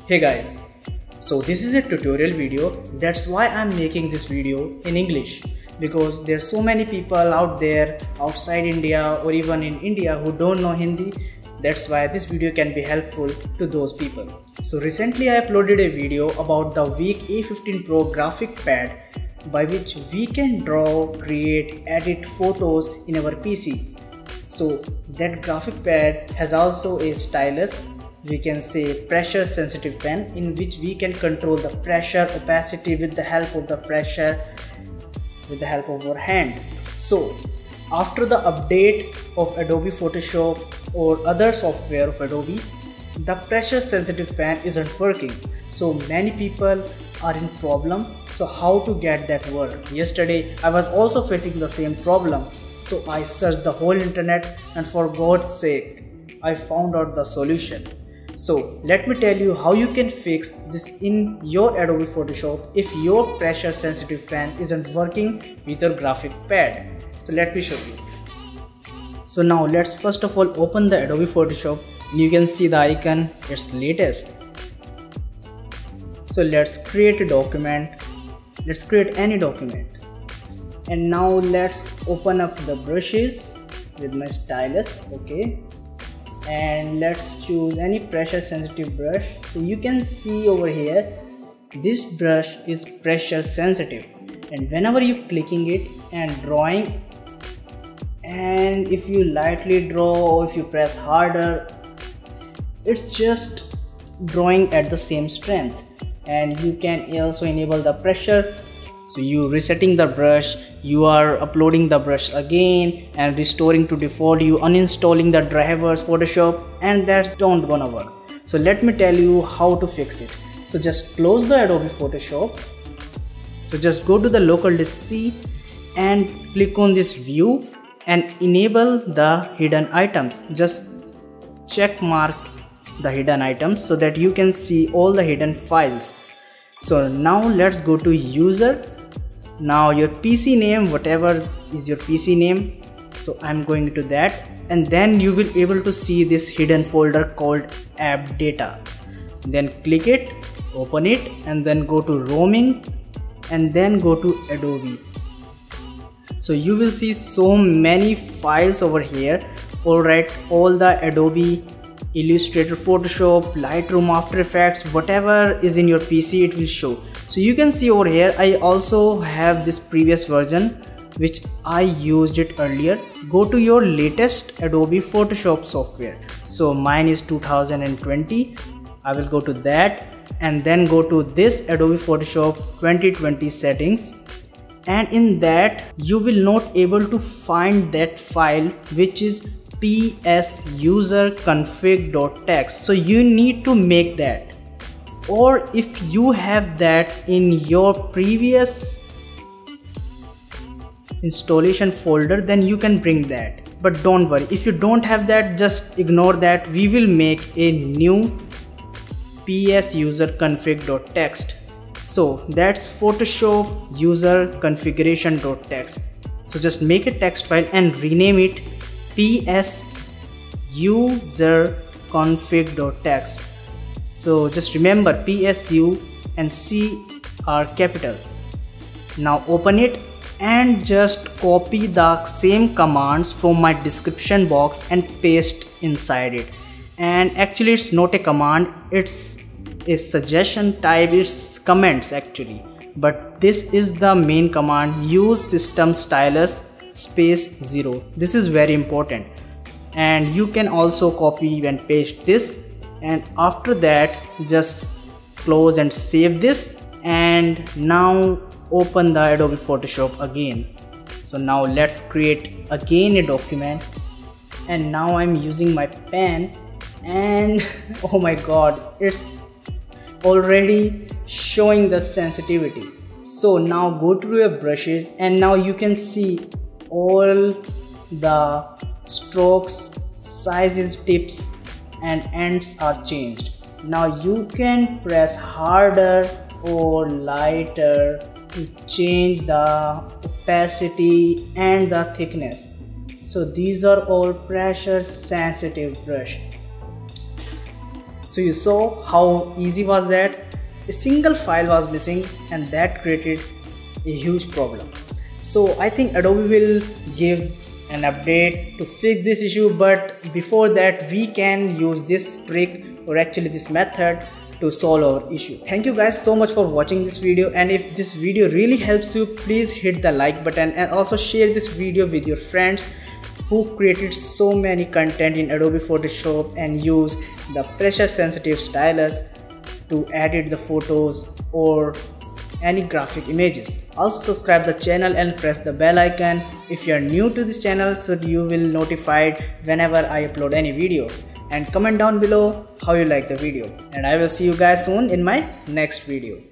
Hey guys, so this is a tutorial video. That's why I'm making this video in English, because there's so many people out there outside India or even in India who don't know Hindi. That's why this video can be helpful to those people. So recently I uploaded a video about the Week A15 Pro graphic pad by which we can draw, create, edit photos in our PC. So that graphic pad has also a stylus, we can say pressure sensitive pen, in which we can control the pressure, opacity with the help of the pressure, with the help of our hand. So after the update of Adobe Photoshop or other software of Adobe, the pressure sensitive pen isn't working. So many people are in problem. So how to get that work? Yesterday I was also facing the same problem. So I searched the whole internet and for God's sake I found out the solution. So let me tell you how you can fix this in your Adobe Photoshop if your pressure sensitive pen isn't working with your graphic pad. So let me show you. So now let's first of all open the Adobe Photoshop and you can see the icon, it's latest. So let's create a document. Let's create any document. And now let's open up the brushes with my stylus, okay? And let's choose any pressure sensitive brush. So you can see over here, this brush is pressure sensitive, and whenever you clicking it and drawing, and if you lightly draw or if you press harder, it's just drawing at the same strength. And you can also enable the pressure. So you resetting the brush, you are uploading the brush again and restoring to default, you uninstalling the drivers Photoshop, and that's don't gonna work. So let me tell you how to fix it. So just close the Adobe Photoshop. So just go to the local disk C and click on this view and enable the hidden items. Just check mark the hidden items so that you can see all the hidden files. So now let's go to user. Now your PC name, whatever is your PC name, so I'm going to that, and then you will able to see this hidden folder called app data. Then click it, open it, and then go to roaming and then go to Adobe. So you will see so many files over here. Alright, all the Adobe, Illustrator, Photoshop, Lightroom, After Effects, whatever is in your PC, it will show. So you can see over here, I also have this previous version which I used it earlier. Go to your latest Adobe Photoshop software. So mine is 2020. I will go to that and then go to this Adobe Photoshop 2020 settings. And in that you will not able to find that file which is psuserconfig.txt. So you need to make that, or if you have that in your previous installation folder, then you can bring that. But don't worry, if you don't have that, just ignore that. We will make a new psuserconfig.txt. So that's Photoshop user configuration.txt. So just make a text file and rename it psuserconfig.txt. So just remember PSU and C are capital. Now open it and just copy the same commands from my description box and paste inside it. And actually it's not a command, it's a suggestion type, it's comments actually. But this is the main command, use system stylus space 0. This is very important. And you can also copy and paste this. And after that just close and save this, and now open the Adobe Photoshop again. So now let's create again a document, and now I'm using my pen, and oh my god, it's already showing the sensitivity. So now go to your brushes, and now you can see all the strokes, sizes, tips and ends are changed. Now you can press harder or lighter to change the opacity and the thickness. So these are all pressure sensitive brush. So you saw how easy was that? A single file was missing and that created a huge problem. So I think Adobe will give an update to fix this issue, but before that we can use this trick, or actually this method, to solve our issue. Thank you guys so much for watching this video, and if this video really helps you, please hit the like button and also share this video with your friends who created so many content in Adobe Photoshop and use the pressure sensitive stylus to edit the photos or any graphic images. Also subscribe the channel and press the bell icon if you are new to this channel, so you will notified whenever I upload any video. And comment down below how you like the video, and I will see you guys soon in my next video.